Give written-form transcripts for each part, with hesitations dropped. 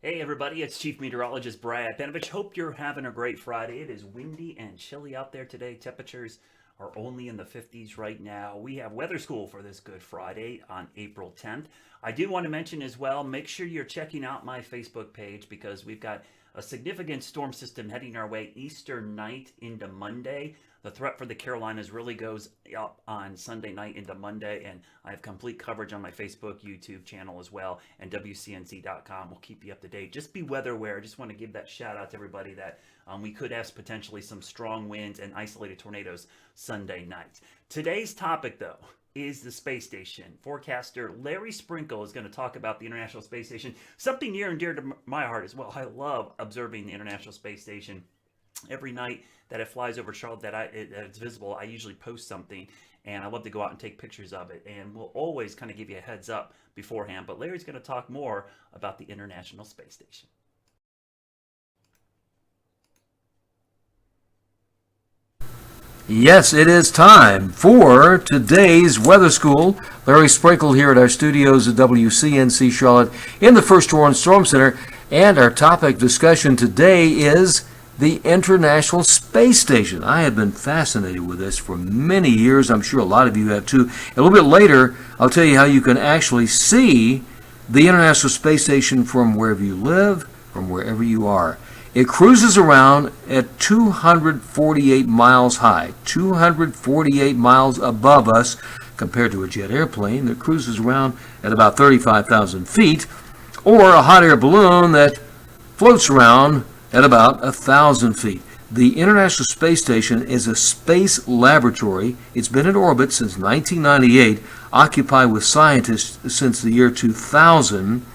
Hey everybody, it's Chief Meteorologist Brad Panovich. Hope you're having a great Friday. It is windy and chilly out there today. Temperatures are only in the 50s right now. We have weather school for this Good Friday on April 10th. I do want to mention as well, make sure you're checking out my Facebook page because we've got a significant storm system heading our way Easter night into Monday. The threat for the Carolinas really goes up on Sunday night into Monday, and I have complete coverage on my Facebook, YouTube channel as well, and WCNC.com will keep you up to date. Just be weather aware. Just want to give that shout out to everybody that we could have potentially some strong winds and isolated tornadoes Sunday night. Today's topic, though, is the space station. Forecaster Larry Sprinkle is going to talk about the International Space Station, something near and dear to my heart as well. I love observing the International Space Station. Every night that it flies over Charlotte, that it's visible, I usually post something, and I love to go out and take pictures of it. And we'll always kind of give you a heads up beforehand. But Larry's going to talk more about the International Space Station. Yes, it is time for today's weather school. Larry Sprinkle here at our studios at WCNC Charlotte in the First Warren Storm Center. And our topic discussion today is the International Space Station. I have been fascinated with this for many years. I'm sure a lot of you have too. A little bit later, I'll tell you how you can actually see the International Space Station from wherever you live, from wherever you are. It cruises around at 248 miles high, 248 miles above us compared to a jet airplane that cruises around at about 35,000 feet, or a hot air balloon that floats around at about 1,000 feet. The International Space Station is a space laboratory. It's been in orbit since 1998, occupied with scientists since the year 2000.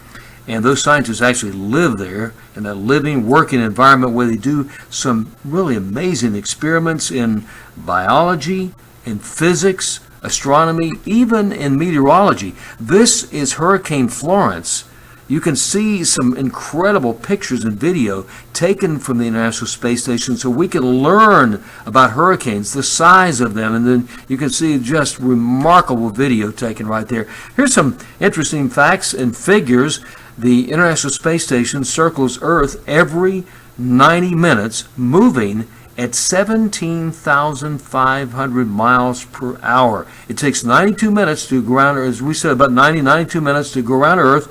And those scientists actually live there in a living, working environment where they do some really amazing experiments in biology, in physics, astronomy, even in meteorology. This is Hurricane Florence. You can see some incredible pictures and video taken from the International Space Station so we can learn about hurricanes, the size of them, and then you can see just remarkable video taken right there. Here's some interesting facts and figures. The International Space Station circles Earth every 90 minutes, moving at 17,500 miles per hour. It takes 92 minutes to go around, as we said, about 92 minutes to go around Earth,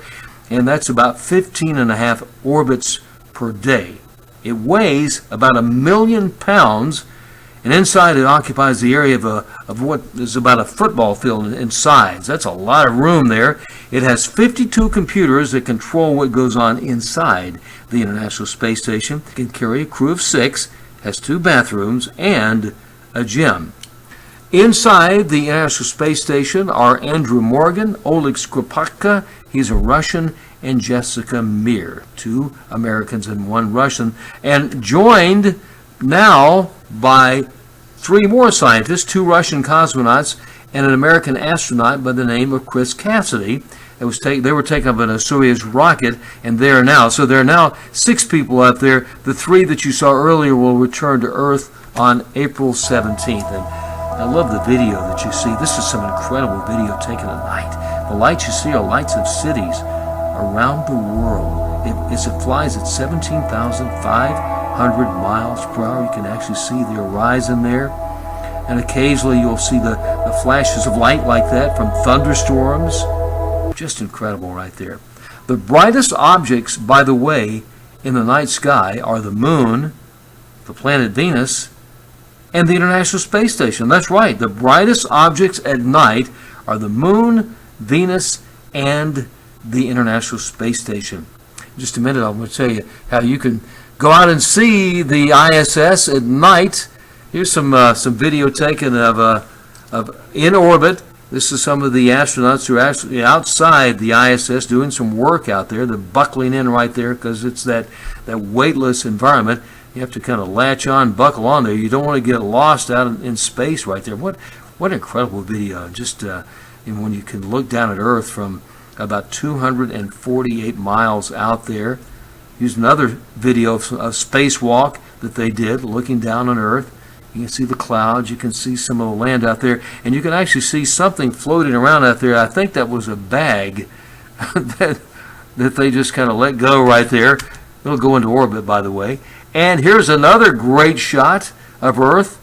and that's about 15 and a half orbits per day. It weighs about 1 million pounds, and inside it occupies the area of what is about a football field in size. That's a lot of room there. It has 52 computers that control what goes on inside the International Space Station. It can carry a crew of 6, has 2 bathrooms, and a gym. Inside the International Space Station are Andrew Morgan, Oleg Skripaka, he's a Russian, and Jessica Meir, 2 Americans and 1 Russian, and joined now by 3 more scientists, 2 Russian cosmonauts and an American astronaut by the name of Chris Cassidy. They were taken up in a Soyuz rocket, and there are now 6 people out there. The 3 that you saw earlier will return to Earth on April 17th. And I love the video that you see. This is some incredible video taken at night. The lights you see are lights of cities around the world. As it flies at 17,500 miles per hour, you can actually see the horizon there. And occasionally you'll see the flashes of light like that from thunderstorms. Just incredible right there. The brightest objects, by the way, in the night sky are the moon, the planet Venus, and the International Space Station. That's right. The brightest objects at night are the moon, Venus, and the International Space Station. In just a minute, I'm going to tell you how you can go out and see the ISS at night. Here's some video taken of in orbit. This is some of the astronauts who are actually outside the ISS doing some work out there. They're buckling in right there because it's that weightless environment. You have to kind of latch on, buckle on there. You don't want to get lost out in space right there. What incredible video. Just when you can look down at Earth from about 248 miles out there. Here's another video of a spacewalk that they did looking down on Earth. You can see the clouds, you can see some of the land out there, and you can actually see something floating around out there. I think that was a bag that that they just kind of let go right there. It'll go into orbit, by the way. And here's another great shot of Earth.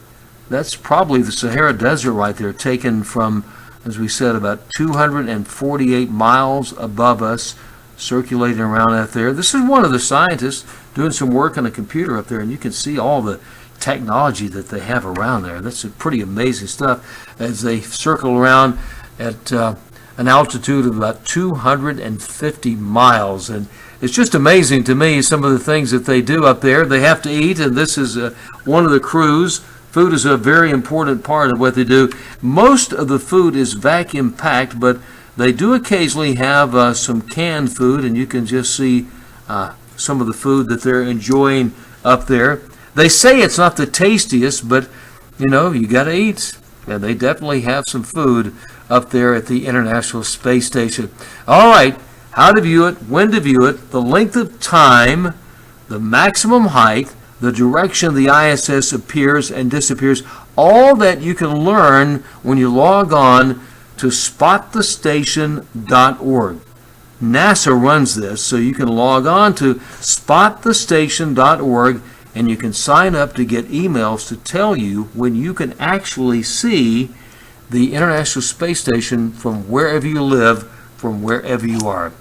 That's probably the Sahara Desert right there, taken from, as we said, about 248 miles above us, circulating around out there. This is one of the scientists doing some work on a computer up there, and you can see all the technology that they have around there. That's pretty amazing stuff as they circle around at an altitude of about 250 miles. And it's just amazing to me some of the things that they do up there. They have to eat, and this is one of the crews. Food is a very important part of what they do. Most of the food is vacuum packed, but they do occasionally have some canned food, and you can just see some of the food that they're enjoying up there. They say it's not the tastiest, but you got to eat. And they definitely have some food up there at the International Space Station. All right, how to view it, when to view it, the length of time, the maximum height, the direction the ISS appears and disappears, all that you can learn when you log on to spotthestation.org. NASA runs this, so you can log on to spotthestation.org and you can sign up to get emails to tell you when you can actually see the International Space Station from wherever you live, from wherever you are.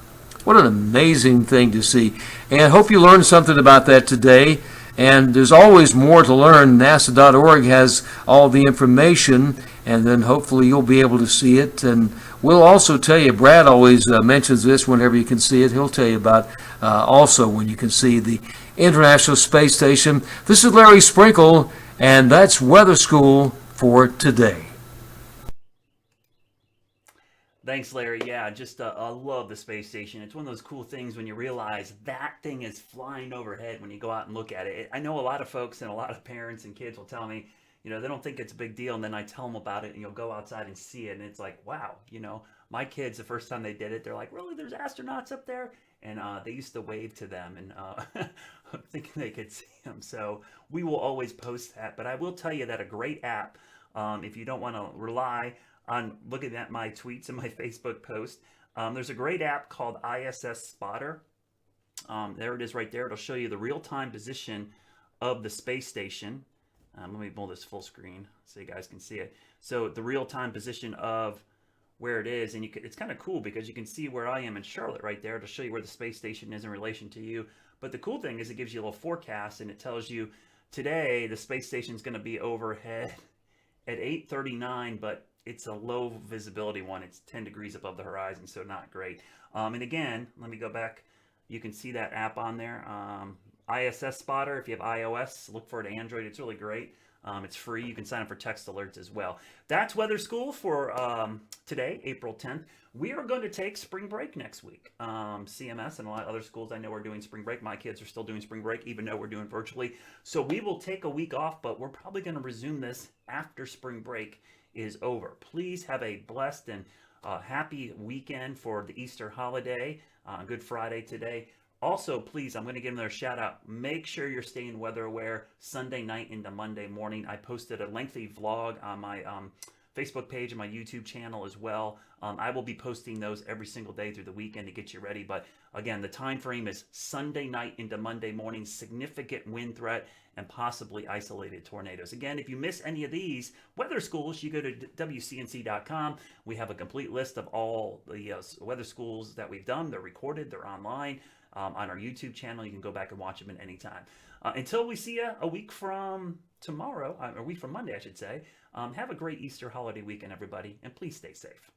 What an amazing thing to see. And I hope you learned something about that today. And there's always more to learn. NASA.org has all the information, and then hopefully you'll be able to see it. And we'll also tell you, Brad always mentions this whenever you can see it. He'll tell you about also when you can see the International Space Station. This is Larry Sprinkle, and that's Weather School for today. Thanks, Larry. Yeah, just I love the space station. It's one of those cool things when you realize that thing is flying overhead when you go out and look at it. I know a lot of folks and a lot of parents and kids will tell me, they don't think it's a big deal, and then I tell them about it, and you'll go outside and see it, and it's like, wow, my kids, the first time they did it, they're like, really, there's astronauts up there? And they used to wave to them, and thinking they could see them. So we will always post that, but I will tell you that a great app, if you don't want to rely on looking at my tweets and my Facebook post, there's a great app called ISS Spotter. There it is right there. It'll show you the real-time position of the space station. Let me pull this full screen so you guys can see it. So the real-time position of where it is, and it's kind of cool because you can see where I am in Charlotte right there to show you where the space station is in relation to you. But the cool thing is it gives you a little forecast, and it tells you today the space station is going to be overhead at 8:39, but it's a low visibility one. It's 10 degrees above the horizon, so not great. And again, let me go back. You can see that app on there. ISS Spotter, if you have iOS, look for it Android. It's really great. It's free. You can sign up for text alerts as well. That's Weather School for today, April 10th. We are going to take spring break next week. CMS and a lot of other schools I know are doing spring break. My kids are still doing spring break, even though we're doing virtually. So we will take a week off, but we're probably going to resume this after spring break is over. Please have a blessed and happy weekend for the Easter holiday. Good Friday today. Also, please, I'm going to give another shout out. Make sure you're staying weather aware Sunday night into Monday morning. I posted a lengthy vlog on my Facebook page and my YouTube channel as well. I will be posting those every single day through the weekend to get you ready. But again, the time frame is Sunday night into Monday morning. Significant wind threat and possibly isolated tornadoes. Again, if you miss any of these weather schools, you go to WCNC.com. We have a complete list of all the weather schools that we've done. They're recorded. They're online. On our YouTube channel, you can go back and watch them at any time. Until we see you a week from tomorrow, a week from Monday, I should say, have a great Easter holiday weekend, everybody, and please stay safe.